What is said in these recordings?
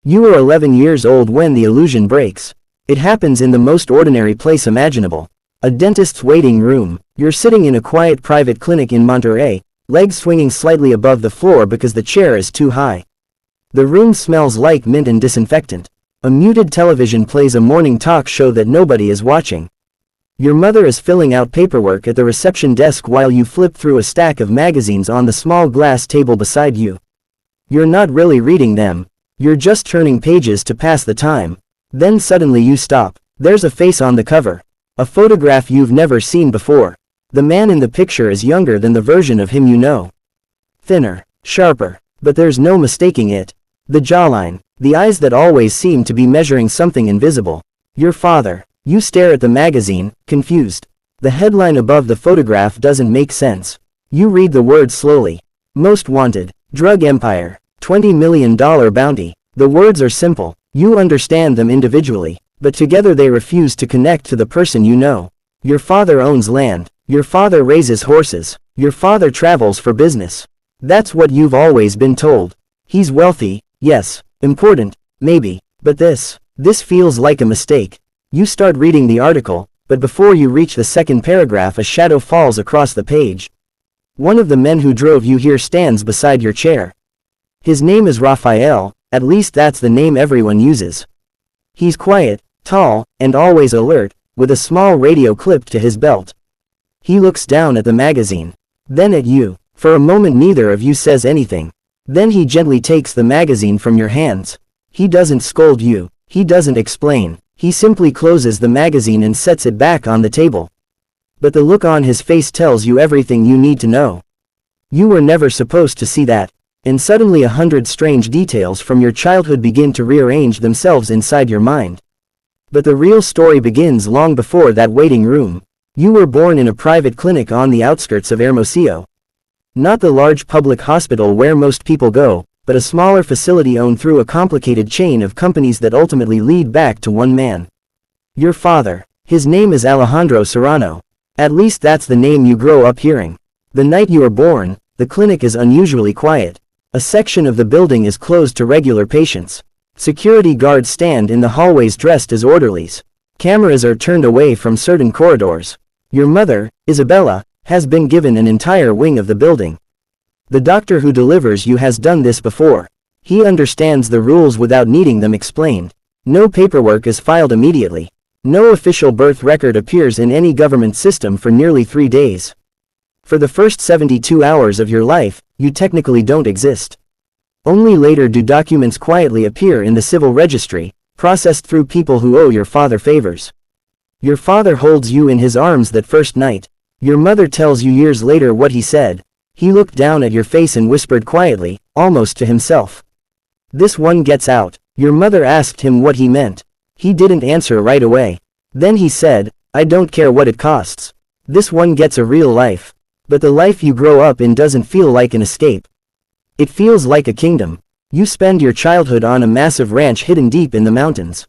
You are 11 years old when the illusion breaks. It happens in the most ordinary place imaginable. A dentist's waiting room. You're sitting in a quiet private clinic in Monterey, legs swinging slightly above the floor because the chair is too high. The room smells like mint and disinfectant. A muted television plays a morning talk show that nobody is watching. Your mother is filling out paperwork at the reception desk while you flip through a stack of magazines on the small glass table beside you. You're not really reading them. You're just turning pages to pass the time. Then suddenly you stop. There's a face on the cover. A photograph you've never seen before. The man in the picture is younger than the version of him you know. Thinner, sharper, but there's no mistaking it. The jawline, the eyes that always seem to be measuring something invisible. Your father. You stare at the magazine, confused. The headline above the photograph doesn't make sense. You read the words slowly. Most wanted, drug empire, $20 million bounty. The words are simple. You understand them individually, but together they refuse to connect to the person you know. Your father owns land. Your father raises horses. Your father travels for business. That's what you've always been told. He's wealthy, yes, important, maybe, but this feels like a mistake. You start reading the article, but before you reach the second paragraph a shadow falls across the page. One of the men who drove you here stands beside your chair. His name is Raphael, at least that's the name everyone uses. He's quiet, tall, and always alert, with a small radio clipped to his belt. He looks down at the magazine. Then at you. For a moment neither of you says anything. Then he gently takes the magazine from your hands. He doesn't scold you. He doesn't explain. He simply closes the magazine and sets it back on the table. But the look on his face tells you everything you need to know. You were never supposed to see that. And suddenly 100 strange details from your childhood begin to rearrange themselves inside your mind. But the real story begins long before that waiting room. You were born in a private clinic on the outskirts of Hermosillo. Not the large public hospital where most people go, but a smaller facility owned through a complicated chain of companies that ultimately lead back to one man. Your father. His name is Alejandro Serrano. At least that's the name you grow up hearing. The night you are born, the clinic is unusually quiet. A section of the building is closed to regular patients. Security guards stand in the hallways dressed as orderlies. Cameras are turned away from certain corridors. Your mother, Isabella, has been given an entire wing of the building. The doctor who delivers you has done this before. He understands the rules without needing them explained. No paperwork is filed immediately. No official birth record appears in any government system for nearly 3 days. For the first 72 hours of your life, you technically don't exist. Only later do documents quietly appear in the civil registry, processed through people who owe your father favors. Your father holds you in his arms that first night. Your mother tells you years later what he said. He looked down at your face and whispered quietly, almost to himself. This one gets out. Your mother asked him what he meant. He didn't answer right away. Then he said, I don't care what it costs. This one gets a real life. But the life you grow up in doesn't feel like an escape. It feels like a kingdom. You spend your childhood on a massive ranch hidden deep in the mountains.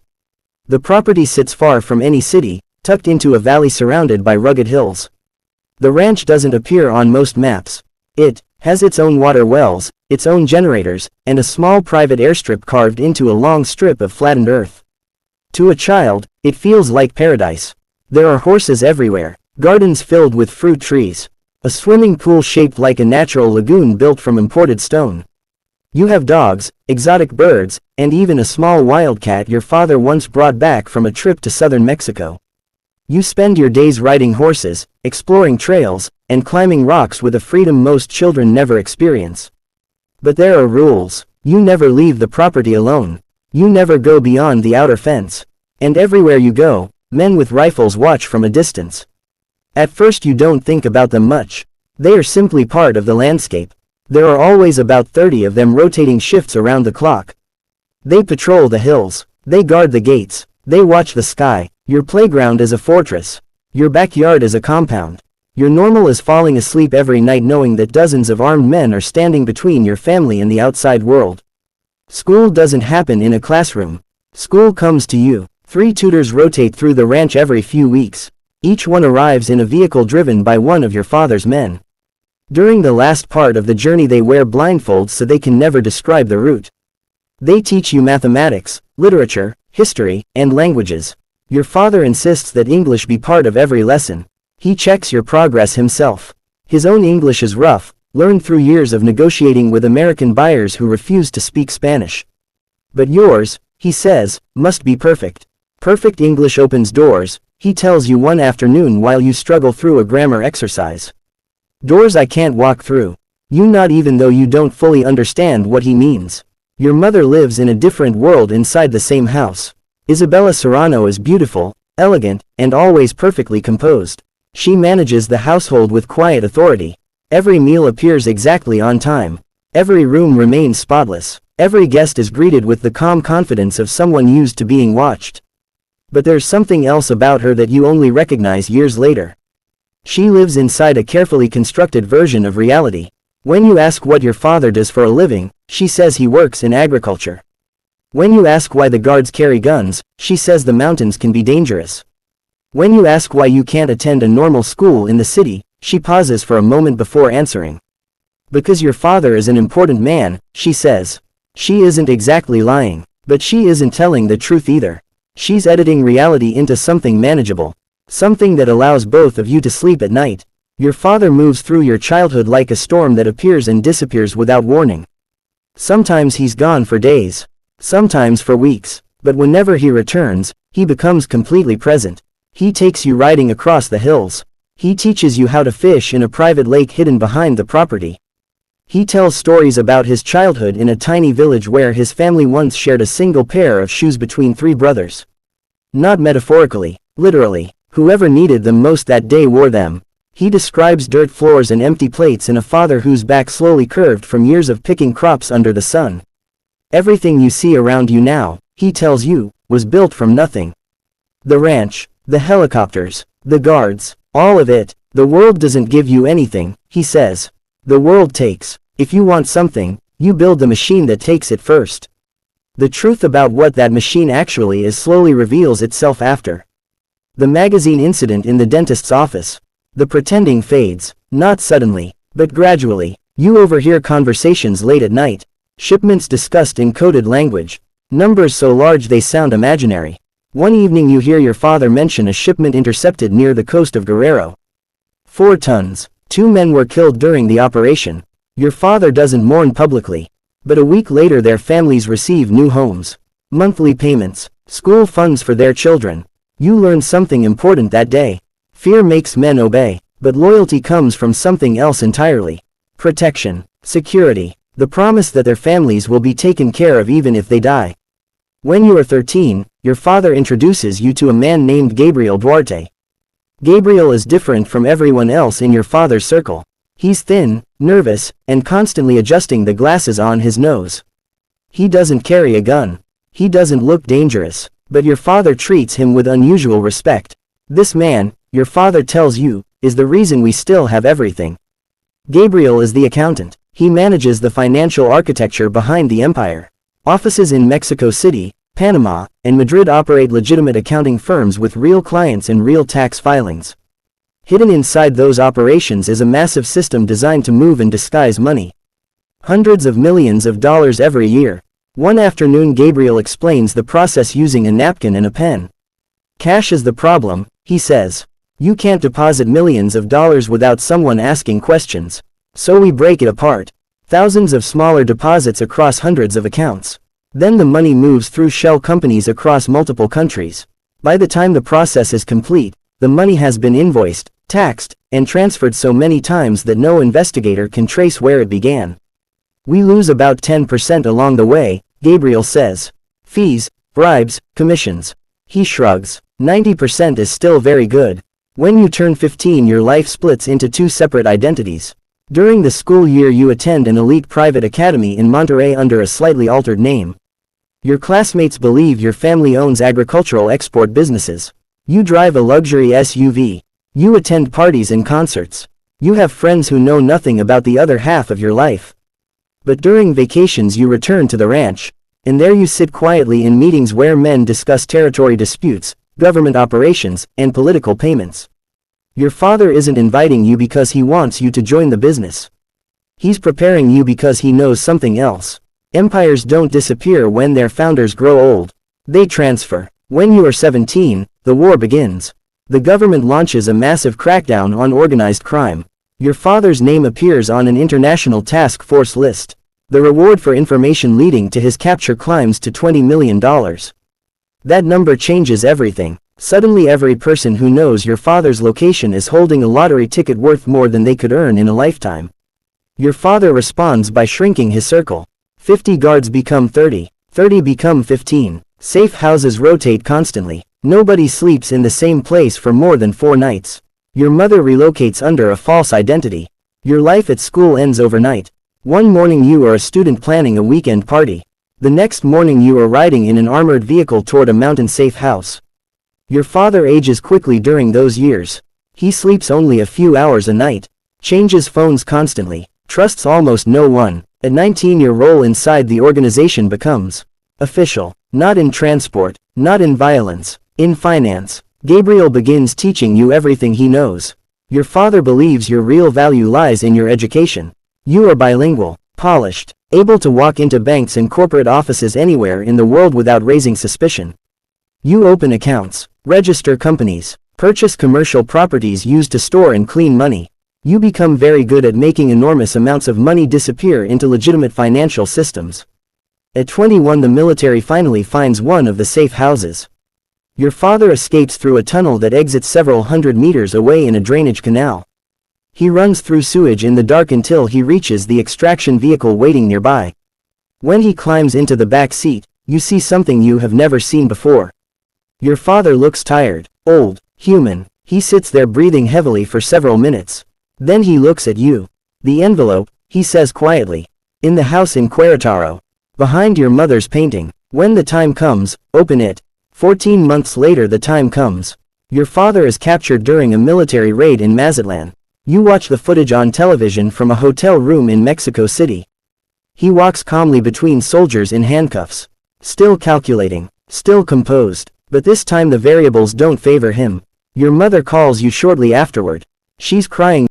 The property sits far from any city, tucked into a valley surrounded by rugged hills. The ranch doesn't appear on most maps. It has its own water wells, its own generators, and a small private airstrip carved into a long strip of flattened earth. To a child, it feels like paradise. There are horses everywhere, gardens filled with fruit trees, a swimming pool shaped like a natural lagoon built from imported stone. You have dogs, exotic birds, and even a small wildcat your father once brought back from a trip to southern Mexico. You spend your days riding horses, exploring trails, and climbing rocks with a freedom most children never experience. But there are rules. You never leave the property alone. You never go beyond the outer fence. And everywhere you go, men with rifles watch from a distance. At first you don't think about them much. They are simply part of the landscape. There are always about 30 of them rotating shifts around the clock. They patrol the hills. They guard the gates. They watch the sky. Your playground is a fortress. Your backyard is a compound. Your normal is falling asleep every night knowing that dozens of armed men are standing between your family and the outside world. School doesn't happen in a classroom. School comes to you. 3 tutors rotate through the ranch every few weeks. Each one arrives in a vehicle driven by one of your father's men. During the last part of the journey they wear blindfolds so they can never describe the route. They teach you mathematics, literature, history, and languages. Your father insists that English be part of every lesson. He checks your progress himself. His own English is rough, learned through years of negotiating with American buyers who refuse to speak Spanish. But yours, he says, must be perfect. Perfect English opens doors, he tells you one afternoon while you struggle through a grammar exercise. Doors I can't walk through. You not even though you don't fully understand what he means. Your mother lives in a different world inside the same house. Isabella Serrano is beautiful, elegant, and always perfectly composed. She manages the household with quiet authority. Every meal appears exactly on time. Every room remains spotless. Every guest is greeted with the calm confidence of someone used to being watched. But there's something else about her that you only recognize years later. She lives inside a carefully constructed version of reality. When you ask what your father does for a living, she says he works in agriculture. When you ask why the guards carry guns, she says the mountains can be dangerous. When you ask why you can't attend a normal school in the city, she pauses for a moment before answering. Because your father is an important man, she says. She isn't exactly lying, but she isn't telling the truth either. She's editing reality into something manageable. Something that allows both of you to sleep at night. Your father moves through your childhood like a storm that appears and disappears without warning. Sometimes he's gone for days. Sometimes for weeks. But whenever he returns, he becomes completely present. He takes you riding across the hills. He teaches you how to fish in a private lake hidden behind the property. He tells stories about his childhood in a tiny village where his family once shared a single pair of shoes between three brothers. Not metaphorically, literally. Whoever needed them most that day wore them. He describes dirt floors and empty plates and a father whose back slowly curved from years of picking crops under the sun. Everything you see around you now, he tells you, was built from nothing. The ranch, the helicopters, the guards, all of it. The world doesn't give you anything, he says. The world takes. If you want something, you build the machine that takes it first. The truth about what that machine actually is slowly reveals itself after. The magazine incident in the dentist's office. The pretending fades, not suddenly, but gradually. You overhear conversations late at night. Shipments discussed in coded language. Numbers so large they sound imaginary. One evening you hear your father mention a shipment intercepted near the coast of Guerrero. 4 tons. 2 men were killed during the operation. Your father doesn't mourn publicly. But a week later their families receive new homes. Monthly payments. School funds for their children. You learn something important that day. Fear makes men obey. But loyalty comes from something else entirely. Protection. Security. The promise that their families will be taken care of even if they die. When you are 13, your father introduces you to a man named Gabriel Duarte. Gabriel is different from everyone else in your father's circle. He's thin, nervous, and constantly adjusting the glasses on his nose. He doesn't carry a gun. He doesn't look dangerous, but your father treats him with unusual respect. This man, your father tells you, is the reason we still have everything. Gabriel is the accountant. He manages the financial architecture behind the empire. Offices in Mexico City, Panama, and Madrid operate legitimate accounting firms with real clients and real tax filings. Hidden inside those operations is a massive system designed to move and disguise money. Hundreds of millions of dollars every year. One afternoon Gabriel explains the process using a napkin and a pen. Cash is the problem, he says. You can't deposit millions of dollars without someone asking questions. So we break it apart. Thousands of smaller deposits across hundreds of accounts. Then the money moves through shell companies across multiple countries. By the time the process is complete, the money has been invoiced, taxed, and transferred so many times that no investigator can trace where it began. We lose about 10% along the way, Gabriel says. Fees, bribes, commissions. He shrugs. 90% is still very good. When you turn 15 your life splits into 2 separate identities. During the school year you attend an elite private academy in Monterrey under a slightly altered name. Your classmates believe your family owns agricultural export businesses. You drive a luxury SUV. You attend parties and concerts. You have friends who know nothing about the other half of your life. But during vacations you return to the ranch. And there you sit quietly in meetings where men discuss territory disputes, government operations, and political payments. Your father isn't inviting you because he wants you to join the business. He's preparing you because he knows something else. Empires don't disappear when their founders grow old. They transfer. When you are 17, the war begins. The government launches a massive crackdown on organized crime. Your father's name appears on an international task force list. The reward for information leading to his capture climbs to $20 million. That number changes everything. Suddenly every person who knows your father's location is holding a lottery ticket worth more than they could earn in a lifetime. Your father responds by shrinking his circle. 50 guards become 30. 30 become 15. Safe houses rotate constantly. Nobody sleeps in the same place for more than 4 nights. Your mother relocates under a false identity. Your life at school ends overnight. One morning you are a student planning a weekend party. The next morning you are riding in an armored vehicle toward a mountain-safe house. Your father ages quickly during those years. He sleeps only a few hours a night. Changes phones constantly. Trusts almost no one. At 19 your role inside the organization becomes official. Not in transport. Not in violence. In finance. Gabriel begins teaching you everything he knows. Your father believes your real value lies in your education. You are bilingual. Polished. Able to walk into banks and corporate offices anywhere in the world without raising suspicion. You open accounts. Register companies. Purchase commercial properties used to store and clean money. You become very good at making enormous amounts of money disappear into legitimate financial systems. At 21 the military finally finds one of the safe houses. Your father escapes through a tunnel that exits several hundred meters away in a drainage canal. He runs through sewage in the dark until he reaches the extraction vehicle waiting nearby. When he climbs into the back seat, you see something you have never seen before. Your father looks tired, old, human. He sits there breathing heavily for several minutes. Then he looks at you. The envelope, he says quietly. In the house in Querétaro. Behind your mother's painting. When the time comes, open it. 14 months later the time comes. Your father is captured during a military raid in Mazatlan. You watch the footage on television from a hotel room in Mexico City. He walks calmly between soldiers in handcuffs. Still calculating. Still composed. But this time the variables don't favor him. Your mother calls you shortly afterward. She's crying.